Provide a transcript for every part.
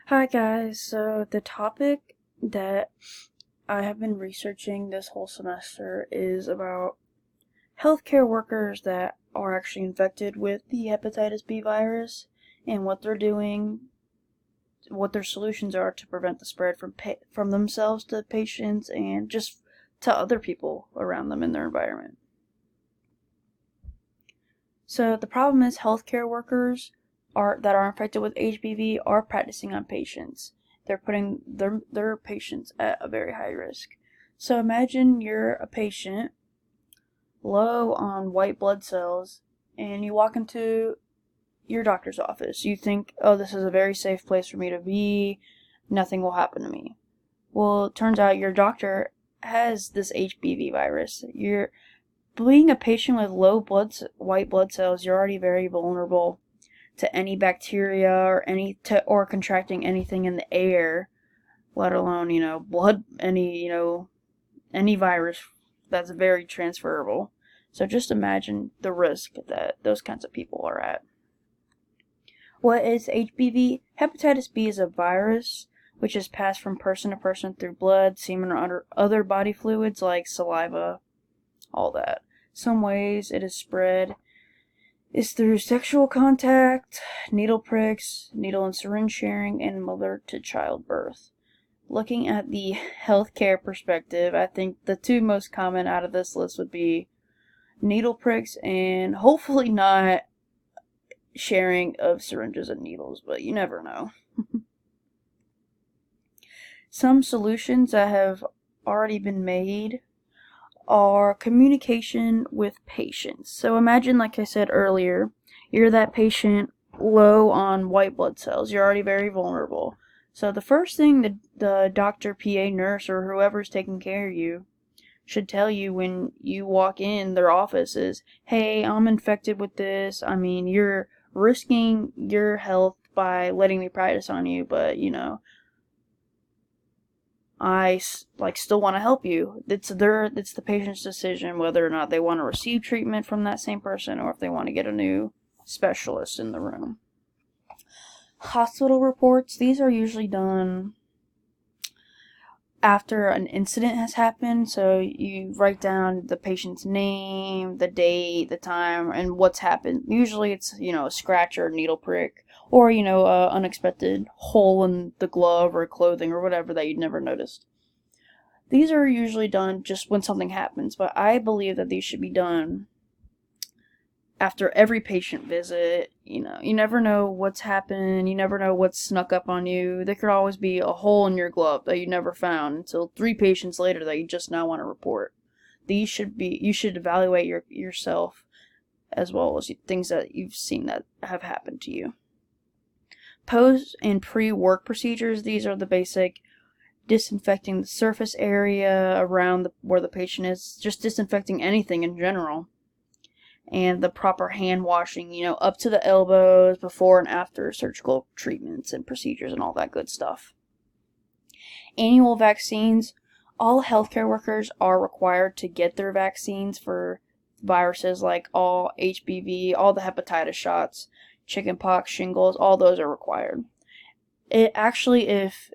Hi guys, so the topic that I have been researching this whole semester is about healthcare workers that are actually infected with the hepatitis B virus and what they're doing, what their solutions are to prevent the spread from themselves to patients and just to other people around them in their environment. So the problem is healthcare workers that are infected with HBV are practicing on patients. They're putting their patients at a very high risk. So imagine you're a patient low on white blood cells and you walk into your doctor's office. You think, "Oh, this is a very safe place for me to be. Nothing will happen to me." Well, it turns out your doctor has this HBV virus. Being a patient with white blood cells, you're already very vulnerable to any bacteria or contracting anything in the air, let alone any virus that's very transferable. So just imagine the risk that those kinds of people are at. What is HBV? Hepatitis B is a virus which is passed from person to person through blood, semen, or other body fluids like saliva, all that. Some ways it is spread is through sexual contact, needle pricks, needle and syringe sharing, and mother-to-child birth. Looking at the healthcare perspective, I think the two most common out of this list would be needle pricks and hopefully not sharing of syringes and needles, but you never know. Some solutions that have already been made are communication with patients. So imagine, like I said earlier, you're that patient low on white blood cells. You're already very vulnerable. So the first thing the doctor, PA, nurse, or whoever's taking care of you should tell you when you walk in their office is, "Hey, I'm infected with this. I mean, you're risking your health by letting me practice on you, but I still want to help you." It's the patient's decision whether or not they want to receive treatment from that same person or if they want to get a new specialist in the room. Hospital reports, these are usually done after an incident has happened. So you write down the patient's name, the date, the time, and what's happened. Usually it's, a scratch or a needle prick or, a unexpected hole in the glove or clothing or whatever that you'd never noticed. These are usually done just when something happens, but I believe that these should be done after every patient visit. You never know what's happened. You never know what's snuck up on you. There could always be a hole in your glove that you never found until 3 patients later that you just now want to report. You should evaluate yourself as well as things that you've seen that have happened to you. Post and pre-work procedures, these are the basic disinfecting the surface area around where the patient is, just disinfecting anything in general. And the proper hand washing, up to the elbows before and after surgical treatments and procedures and all that good stuff. Annual vaccines. All healthcare workers are required to get their vaccines for viruses like all HBV, all the hepatitis shots, chickenpox, shingles, all those are required. If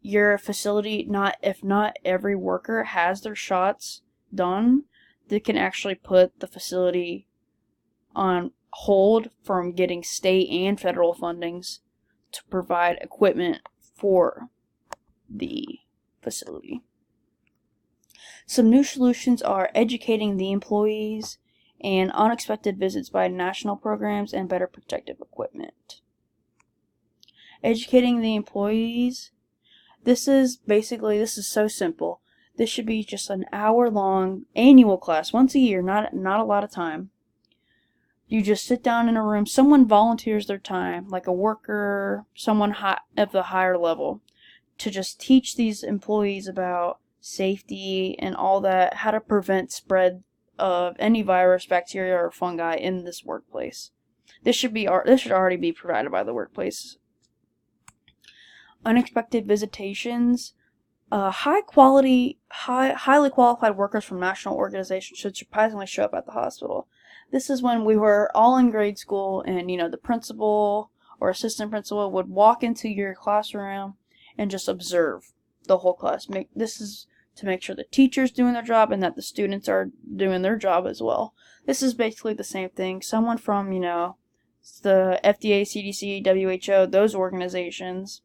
your facility, if not every worker has their shots done, they can actually put the facility on hold from getting state and federal fundings to provide equipment for the facility. Some new solutions are educating the employees and unexpected visits by national programs and better protective equipment. Educating the employees. This is so simple. This should be just an hour-long annual class, once a year, not a lot of time. You just sit down in a room, someone volunteers their time, like a worker, someone of the higher level, to just teach these employees about safety and all that, how to prevent spread of any virus, bacteria, or fungi in this workplace. This should already be provided by the workplace. Unexpected visitations. Highly qualified workers from national organizations should surprisingly show up at the hospital. This is when we were all in grade school and, the principal or assistant principal would walk into your classroom and just observe the whole class. This is to make sure the teacher's doing their job and that the students are doing their job as well. This is basically the same thing. Someone from, the FDA, CDC, WHO, those organizations,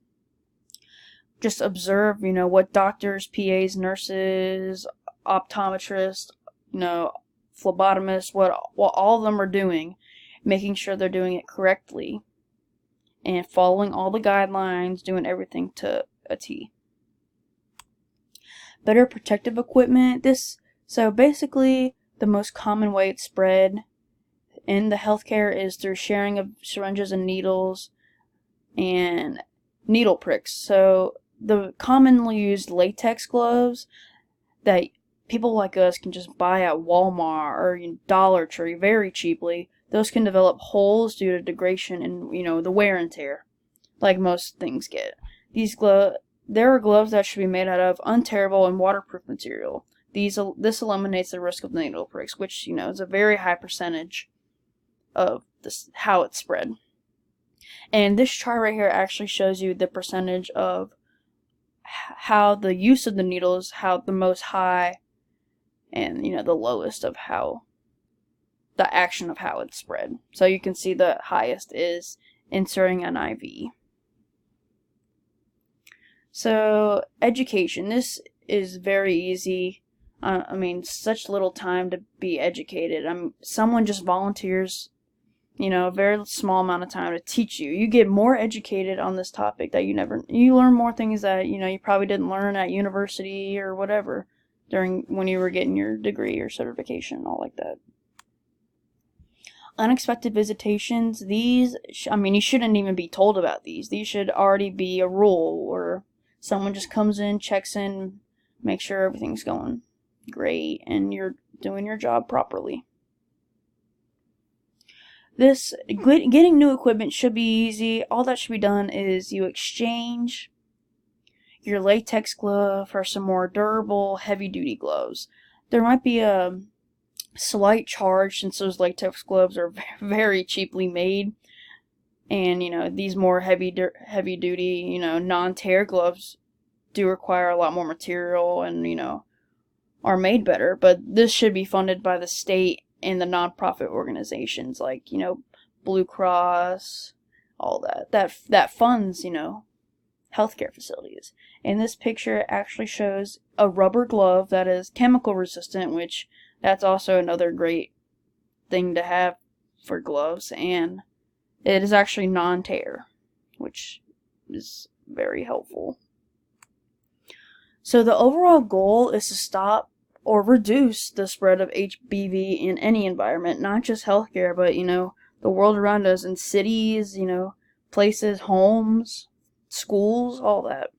just observe, what doctors, PAs, nurses, optometrists, phlebotomists, what all of them are doing, making sure they're doing it correctly and following all the guidelines, doing everything to a T. Better protective equipment. So basically, the most common way it's spread in the healthcare is through sharing of syringes and needles and needle pricks. So the commonly used latex gloves that people like us can just buy at Walmart or Dollar Tree very cheaply, those can develop holes due to degradation and, the wear and tear, like most things get. There are gloves that should be made out of unterable and waterproof material. This eliminates the risk of needle pricks, which, is a very high percentage of how it's spread. And this chart right here actually shows you the percentage of how the use of the needles, how the most high and, the lowest of how the action of how it's spread. So you can see the highest is inserting an IV. So education, this is very easy. Such little time to be educated. Someone just volunteers, a very small amount of time to teach you. You get more educated on this topic that you learn more things that, you probably didn't learn at university or whatever when you were getting your degree or certification, all like that. Unexpected visitations, you shouldn't even be told about these. These should already be a rule, or someone just comes in, checks in, makes sure everything's going great, and you're doing your job properly. Getting new equipment should be easy. All that should be done is you exchange your latex glove for some more durable, heavy-duty gloves. There might be a slight charge since those latex gloves are very cheaply made, and these more heavy duty non-tear gloves do require a lot more material and are made better, but this should be funded by the state and the nonprofit organizations like Blue Cross, all that funds healthcare facilities. And this picture actually shows a rubber glove that is chemical resistant, which that's also another great thing to have for gloves, and it is actually non-tear, which is very helpful. So the overall goal is to stop or reduce the spread of HBV in any environment, not just healthcare, but the world around us, in cities, places, homes, schools, all that.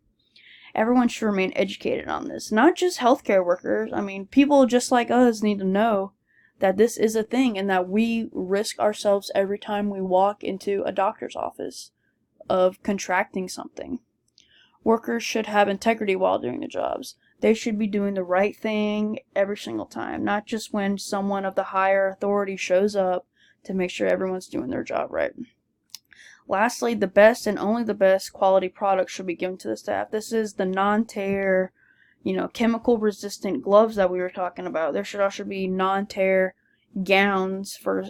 Everyone should remain educated on this. Not just healthcare workers. People just like us need to know that this is a thing and that we risk ourselves every time we walk into a doctor's office of contracting something. Workers should have integrity while doing their jobs. They should be doing the right thing every single time, not just when someone of the higher authority shows up to make sure everyone's doing their job right. Lastly, the best and only the best quality products should be given to the staff. This is the non-tear, chemical resistant gloves that we were talking about. There should also be non-tear gowns for,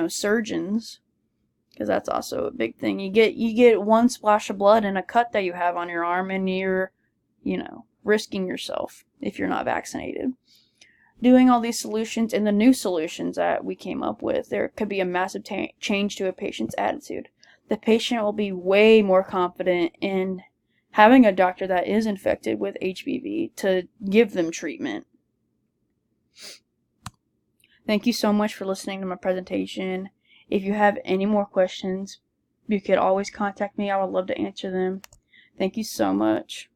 surgeons, because that's also a big thing. You get one splash of blood in a cut that you have on your arm, and you're, risking yourself if you're not vaccinated. Doing all these solutions and the new solutions that we came up with, there could be a massive change to a patient's attitude. The patient will be way more confident in having a doctor that is infected with HBV to give them treatment. Thank you so much for listening to my presentation. If you have any more questions, you could always contact me. I would love to answer them. Thank you so much.